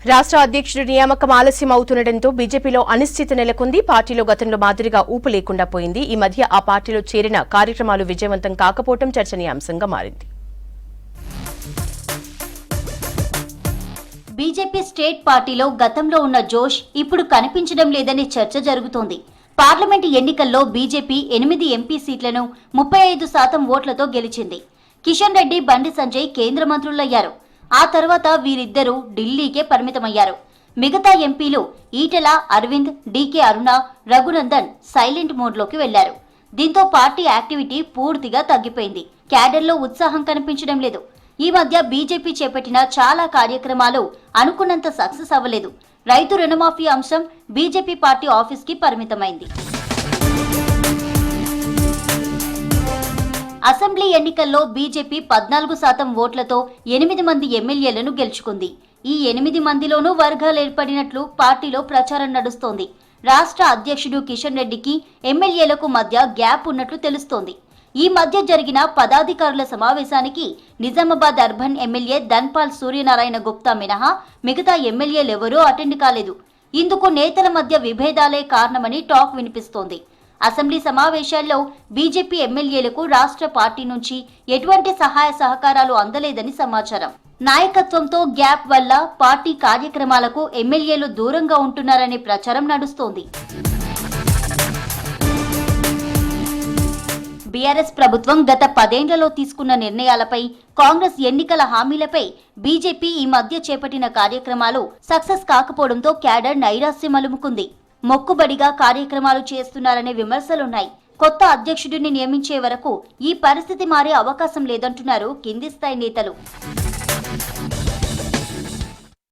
రాష్ట్ర అధ్యక్షుడి నియామకం ఆలస్యం అవుతుండటంతో బీజేపీలో అనిశ్చితి నెలకొంది. పార్టీలో గతంలో మాదిరిగా ఊపు లేకుండా పోయింది. ఈ మధ్య ఆ పార్టీలో చేరిన కార్యక్రమాలు విజయవంతం కాకపోవడం చర్చనీయాంశంగా మారింది. బీజేపీ స్టేట్ పార్టీలో గతంలో ఉన్న జోష్ ఇప్పుడు కనిపించడం లేదనే చర్చ జరుగుతోంది. పార్లమెంటు ఎన్నికల్లో బీజేపీ 8 ఎంపీ సీట్లను 35% ఓట్లతో గెలిచింది. కిషన్ రెడ్డి, బండి సంజయ్ కేంద్ర మంత్రులయ్యారు. ఆ తర్వాత వీరిద్దరూ ఢిల్లీకే పరిమితమయ్యారు. మిగతా ఎంపీలు ఈటెల, అరవింద్, డీకే అరుణ, రఘునందన్ సైలెంట్ మోడ్లోకి వెళ్లారు. దీంతో పార్టీ యాక్టివిటీ పూర్తిగా తగ్గిపోయింది. క్యాడర్లో ఉత్సాహం కనిపించడం లేదు. ఈ మధ్య బీజేపీ చేపట్టిన చాలా కార్యక్రమాలు అనుకున్నంత సక్సెస్ అవ్వలేదు. రైతు రుణమాఫీ అంశం బీజేపీ పార్టీ ఆఫీస్కి పరిమితమైంది. అసెంబ్లీ ఎన్నికల్లో బీజేపీ 14% ఓట్లతో 8 మంది ఎమ్మెల్యేలను గెలుచుకుంది. ఈ 8 మందిలోనూ వర్గాలు ఏర్పడినట్లు పార్టీలో ప్రచారం నడుస్తోంది. రాష్ట్ర అధ్యక్షుడు కిషన్ రెడ్డికి ఎమ్మెల్యేలకు మధ్య గ్యాప్ ఉన్నట్లు తెలుస్తోంది. ఈ మధ్య జరిగిన పదాధికారుల సమావేశానికి నిజామాబాద్ అర్బన్ ఎమ్మెల్యే ధన్పాల్ సూర్యనారాయణ గుప్తా మినహా మిగతా ఎమ్మెల్యేలెవరూ అటెండ్ కాలేదు. ఇందుకు నేతల మధ్య విభేదాలే కారణమని టాక్ వినిపిస్తోంది. అసెంబ్లీ సమావేశాల్లో బీజేపీ ఎమ్మెల్యేలకు రాష్ట్ర పార్టీ నుంచి ఎటువంటి సహాయ సహకారాలు అందలేదని సమాచారం. నాయకత్వంతో గ్యాప్ వల్ల పార్టీ కార్యక్రమాలకు ఎమ్మెల్యేలు దూరంగా ఉంటున్నారనే ప్రచారం నడుస్తోంది. బీఆర్ఎస్ ప్రభుత్వం గత 10 ఏళ్లలో తీసుకున్న నిర్ణయాలపై, కాంగ్రెస్ ఎన్నికల హామీలపై బీజేపీ ఈ మధ్య చేపట్టిన కార్యక్రమాలు సక్సెస్ కాకపోవడంతో క్యాడర్ నైరాశ్యం అలుముకుంది. మొక్కుబడిగా కార్యక్రమాలు చేస్తున్నారనే విమర్శలున్నాయి. కొత్త అధ్యక్షుడిని నియమించే వరకు ఈ పరిస్థితి మారే అవకాశం లేదంటున్నారు కింది స్థాయి నేతలు.